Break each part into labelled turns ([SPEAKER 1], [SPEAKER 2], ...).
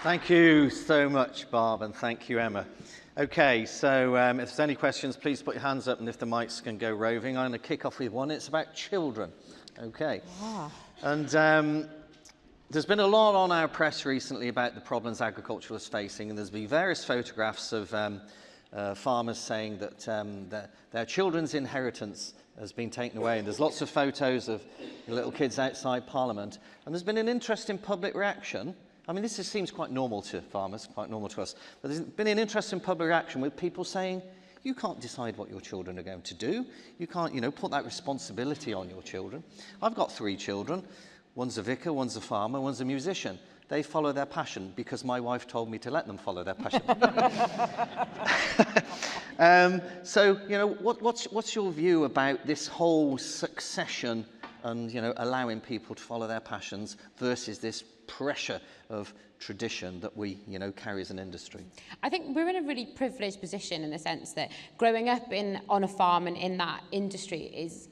[SPEAKER 1] Thank you so much, Barb, and thank you, Emma. Okay, so if there's any questions, please put your hands up, and if the mics can go roving. I'm going to kick off with one. It's about children. Okay.
[SPEAKER 2] Ah.
[SPEAKER 1] And there's been a lot on our press recently about the problems agriculture is facing, and there's been various photographs of farmers saying that their children's inheritance has been taken away. And there's lots of photos of little kids outside Parliament. And there's been an interesting public reaction. I mean, seems quite normal to farmers, quite normal to us. But there's been an interesting public reaction with people saying, you can't decide what your children are going to do. You can't, put that responsibility on your children. I've got 3 children. One's a vicar, one's a farmer, one's a musician. They follow their passion because my wife told me to let them follow their passion. So, what's your view about this whole succession and, allowing people to follow their passions versus this pressure of tradition that we, carry as an industry?
[SPEAKER 2] I think we're in a really privileged position in the sense that growing up on a farm and in that industry it's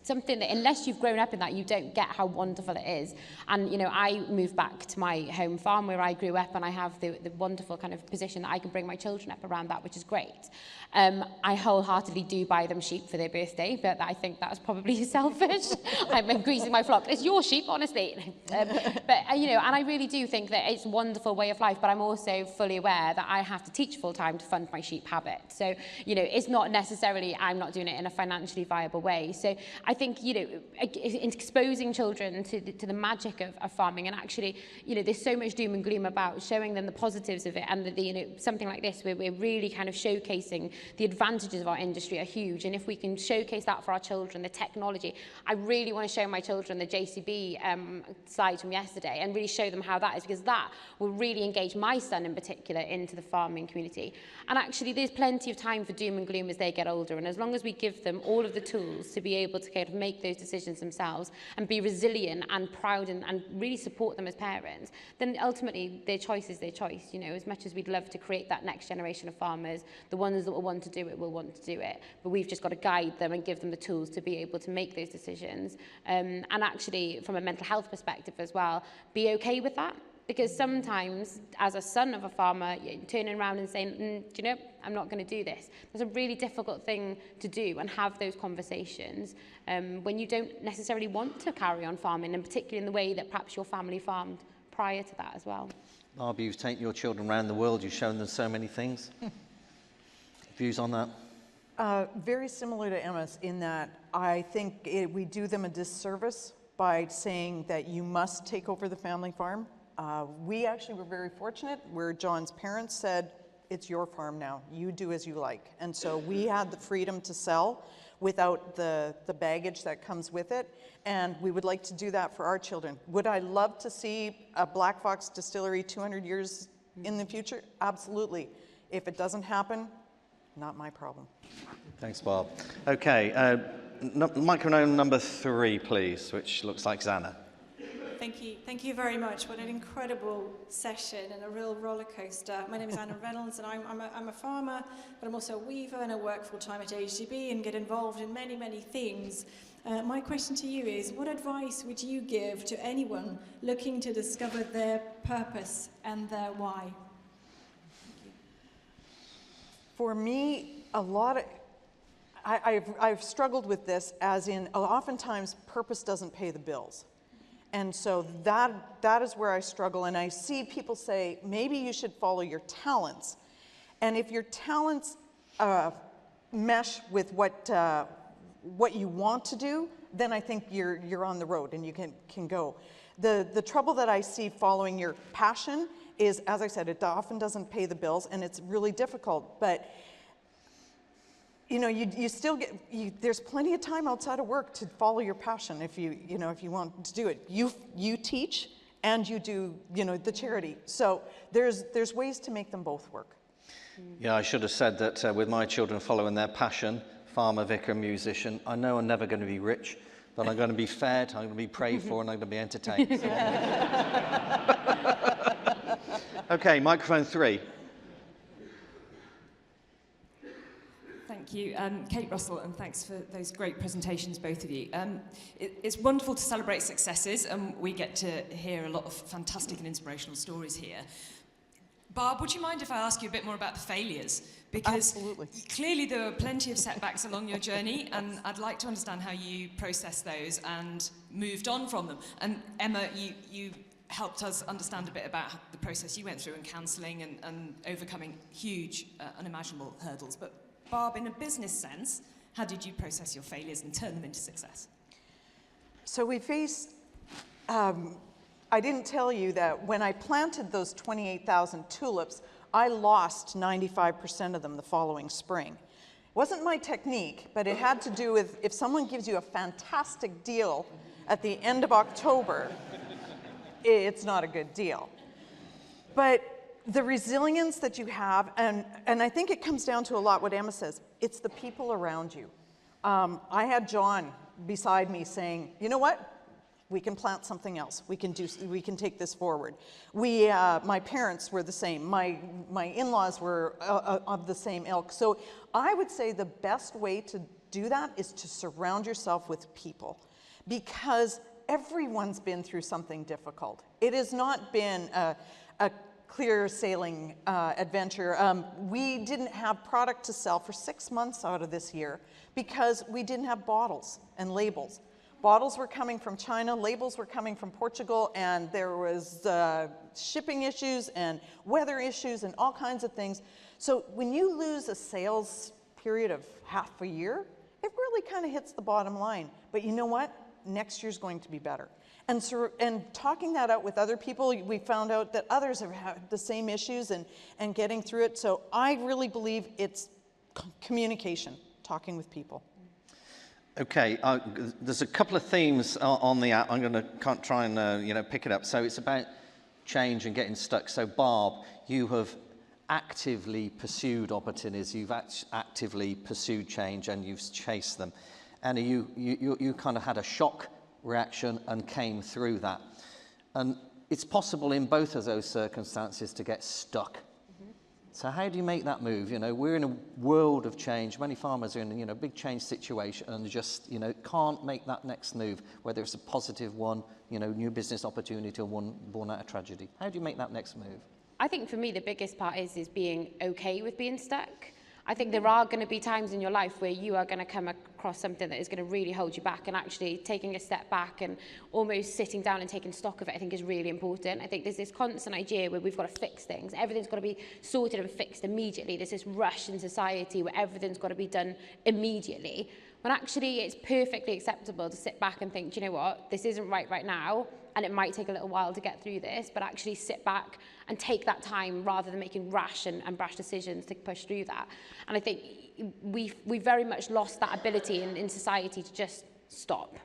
[SPEAKER 2] something that unless you've grown up in that, you don't get how wonderful it is. And, I moved back to my home farm where I grew up, and I have the wonderful kind of position that I can bring my children up around that, which is great. I wholeheartedly do buy them sheep for their birthday, but I think that's probably selfish. I'm increasing my flock. It's your sheep, honestly. But, and I really do think that it's a wonderful way of life, but I'm also fully aware that I have to teach full time to fund my sheep habit. So, it's not necessarily, I'm not doing it in a financially viable way. So I think, exposing children to the magic of farming, and actually, there's so much doom and gloom about showing them the positives of it, and something like this where we're really kind of showcasing the advantages of our industry are huge. And if we can showcase that for our children, the technology, I really want to show my children the JCB slides from yesterday and really show them how that is, because that will really engage my son in particular into the farming community. And actually, there's plenty of time for doom and gloom as they get older, and as long as we give them all of the tools to be able to kind of make those decisions themselves and be resilient and proud and really support them as parents, then ultimately their choice is their choice. As much as we'd love to create that next generation of farmers, the ones that will want to do it will want to do it, but we've just got to guide them and give them the tools to be able to make those decisions, and actually from a mental health perspective as well, be okay with that. Because sometimes, as a son of a farmer, you're turning around and saying, I'm not going to do this. That's a really difficult thing to do, and have those conversations when you don't necessarily want to carry on farming, and particularly in the way that perhaps your family farmed prior to that as well.
[SPEAKER 1] Barb, you've taken your children around the world. You've shown them so many things. Views on that?
[SPEAKER 3] Very similar to Emma's in that I think we do them a disservice by saying that you must take over the family farm. We actually were very fortunate where John's parents said, it's your farm now, you do as you like. And so we had the freedom to sell without the baggage that comes with it. And we would like to do that for our children. Would I love to see a Black Fox distillery 200 years in the future? Absolutely. If it doesn't happen, not my problem.
[SPEAKER 1] Thanks, Barb. Okay, microphone number 3, please, which looks like Zana.
[SPEAKER 4] Thank you very much. What an incredible session and a real roller coaster. My name is Anna Reynolds, and I'm a farmer, but I'm also a weaver, and I work full time at HGB and get involved in many, many things. My question to you is, what advice would you give to anyone looking to discover their purpose and their why? Thank you.
[SPEAKER 3] For me, I've struggled with this, as in oftentimes purpose doesn't pay the bills. And so that is where I struggle, and I see people say, maybe you should follow your talents. And if your talents mesh with what you want to do, then I think you're on the road and you can go. The trouble that I see following your passion is, as I said, it often doesn't pay the bills, and it's really difficult. But you still get, there's plenty of time outside of work to follow your passion if you want to do it. You teach and you do, the charity. So there's ways to make them both work.
[SPEAKER 1] Yeah, I should have said that with my children following their passion, farmer, vicar, musician, I know I'm never going to be rich, but I'm going to be fed, I'm going to be prayed for, and I'm going to be entertained.
[SPEAKER 5] Okay, microphone 3.
[SPEAKER 4] Thank
[SPEAKER 5] you. Kate Russell, and thanks for those great presentations, both of you. It's wonderful to celebrate successes, and we get to hear a lot of fantastic and inspirational stories here. Barb, would you mind if I ask you a bit more about the failures? Because
[SPEAKER 3] Absolutely.
[SPEAKER 5] Clearly there were plenty of setbacks along your journey, and I'd like to understand how you processed those and moved on from them. And Emma, you helped us understand a bit about the process you went through in counselling and overcoming huge, unimaginable hurdles. But Barb, in a business sense, how did you process your failures and turn them into success?
[SPEAKER 3] So we face, I didn't tell you that when I planted those 28,000 tulips, I lost 95% of them the following spring. It wasn't my technique, but it had to do with if someone gives you a fantastic deal at the end of October, it's not a good deal. But the resilience that you have, and I think it comes down to a lot what Emma says, it's the people around you. I had John beside me saying, you know what? We can plant something else. We can take this forward. My parents were the same. My in-laws were of the same ilk. So I would say the best way to do that is to surround yourself with people, because everyone's been through something difficult. It has not been a clear sailing adventure. We didn't have product to sell for 6 months out of this year because we didn't have bottles and labels. Bottles were coming from China, labels were coming from Portugal, and there was shipping issues and weather issues and all kinds of things. So when you lose a sales period of half a year, it really kind of hits the bottom line. But you know what? Next year's going to be better. And talking that out with other people, we found out that others have had the same issues and getting through it. So I really believe it's communication, talking with people.
[SPEAKER 1] Okay, there's a couple of themes on the app. I'm going to try and pick it up. So it's about change and getting stuck. So Barb, you have actively pursued opportunities. You've actively pursued change, and you've chased them. Anna, you kind of had a shock reaction and came through that. And it's possible in both of those circumstances to get stuck. So how do you make that move? You know, we're in a world of change. Many farmers are in, a big change situation and just, can't make that next move, whether it's a positive one, new business opportunity or one born out of tragedy. How do you make that next move?
[SPEAKER 2] I think for me, the biggest part is being okay with being stuck. I think there are going to be times in your life where you are going to come across something that is going to really hold you back, and actually taking a step back and almost sitting down and taking stock of it, I think is really important. I think there's this constant idea where we've got to fix things. Everything's got to be sorted and fixed immediately. There's this rush in society where everything's got to be done immediately. When actually it's perfectly acceptable to sit back and think, do you know what, this isn't right now, and it might take a little while to get through this, but actually sit back and take that time rather than making rash and brash decisions to push through that. And I think we very much lost that ability in society to just stop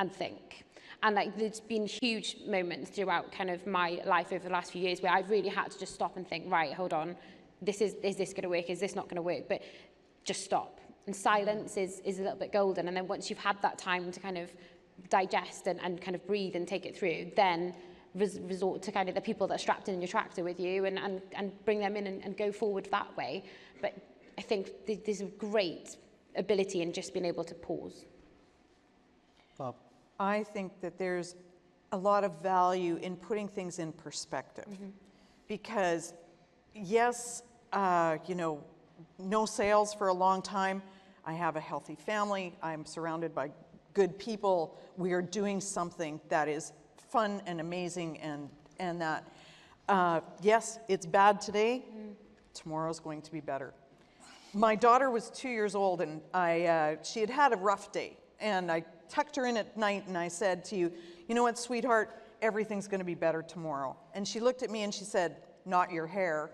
[SPEAKER 2] and think. And there's been huge moments throughout kind of my life over the last few years where I've really had to just stop and think, right, hold on, is this going to work? Is this not going to work? But just stop. And silence is a little bit golden. And then once you've had that time to kind of digest and kind of breathe and take it through, then resort to kind of the people that are strapped in your tractor with you and bring them in and go forward that way. But I think there's a great ability in just being able to pause.
[SPEAKER 1] Bob?
[SPEAKER 3] I think that there's a lot of value in putting things in perspective. Because yes, no sales for a long time. I have a healthy family. I'm surrounded by good people. We are doing something that is fun and amazing, and that, yes, it's bad today. Tomorrow's going to be better. My daughter was 2 years old, and she had a rough day, and I tucked her in at night, and I said to you know what, sweetheart, everything's going to be better tomorrow. And she looked at me and she said, not your hair.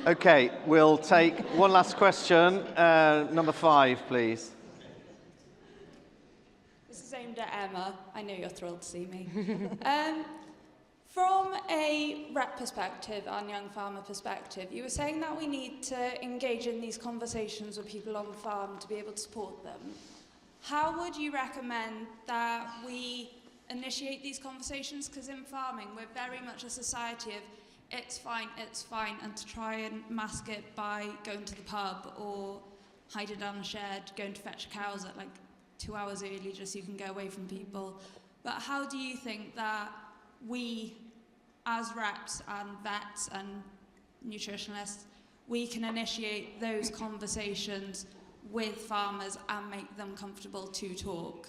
[SPEAKER 1] Okay, we'll take one last question. Number 5, please.
[SPEAKER 6] This is aimed at Emma. I know you're thrilled to see me. From a rep perspective and young farmer perspective, you were saying that we need to engage in these conversations with people on the farm to be able to support them. How would you recommend that we initiate these conversations? Because in farming, we're very much a society of it's fine, and to try and mask it by going to the pub or hiding down the shed, going to fetch cows at like 2 hours early just so you can go away from people. But how do you think that we, as reps and vets and nutritionists, we can initiate those conversations with farmers and make them comfortable to talk?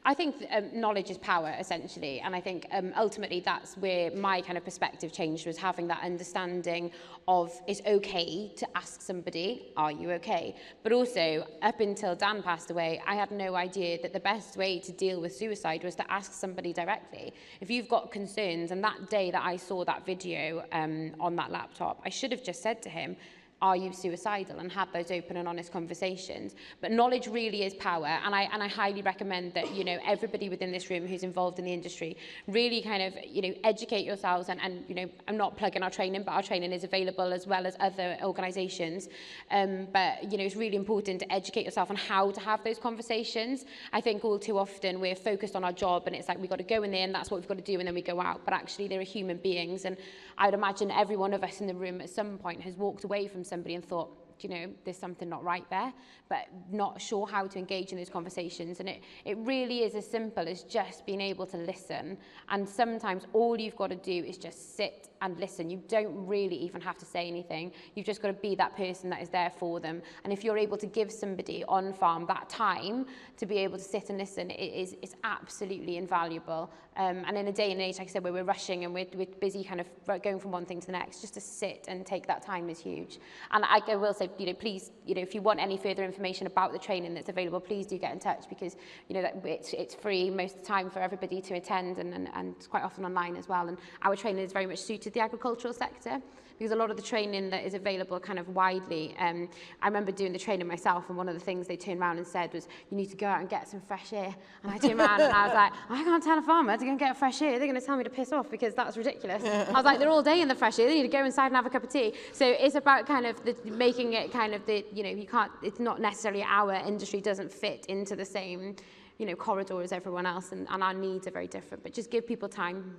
[SPEAKER 2] I think knowledge is power, essentially, and I think ultimately that's where my kind of perspective changed, was having that understanding of it's okay to ask somebody, are you okay? But also, up until Dan passed away, I had no idea that the best way to deal with suicide was to ask somebody directly. If you've got concerns, and that day that I saw that video on that laptop, I should have just said to him, are you suicidal, and have those open and honest conversations. But knowledge really is power, and I highly recommend that, you know, everybody within this room who's involved in the industry really kind of, you know, educate yourselves, and you know, I'm not plugging our training, but our training is available as well as other organisations. But you know, it's really important to educate yourself on how to have those conversations. I think all too often we're focused on our job, and it's like we've got to go in there and that's what we've got to do, and then we go out. But actually they're human beings, and I would imagine every one of us in the room at some point has walked away from somebody and thought, you know, there's something not right there, but not sure how to engage in those conversations. And it really is as simple as just being able to listen. And sometimes all you've got to do is just sit and listen. You don't really even have to say anything. You've just got to be that person that is there for them. And if you're able to give somebody on farm that time to be able to sit and listen, it's absolutely invaluable. And in a day and age, like I said, where we're rushing and we're busy kind of going from one thing to the next, just to sit and take that time is huge. And I will say, you know, please, you know, if you want any further information about the training that's available, please do get in touch, because, you know, that it's free most of the time for everybody to attend, and quite often online as well. And our training is very much suited the agricultural sector, because a lot of the training that is available kind of widely, I remember doing the training myself, and one of the things they turned around and said was, you need to go out and get some fresh air. And I turned around and I was like, I can't tell a farmer to go and get fresh air. They're going to tell me to piss off, because that's ridiculous. I was like, they're all day in the fresh air. They need to go inside and have a cup of tea. So it's about kind of making it kind of you know, you can't, it's not necessarily our industry doesn't fit into the same, you know, corridor as everyone else, and our needs are very different, but just give people time.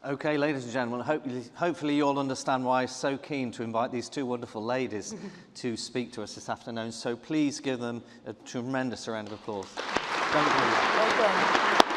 [SPEAKER 1] Okay, ladies and gentlemen, hopefully you all understand why I'm so keen to invite these two wonderful ladies to speak to us this afternoon. So please give them a tremendous round of applause. Thank you.
[SPEAKER 3] Well done.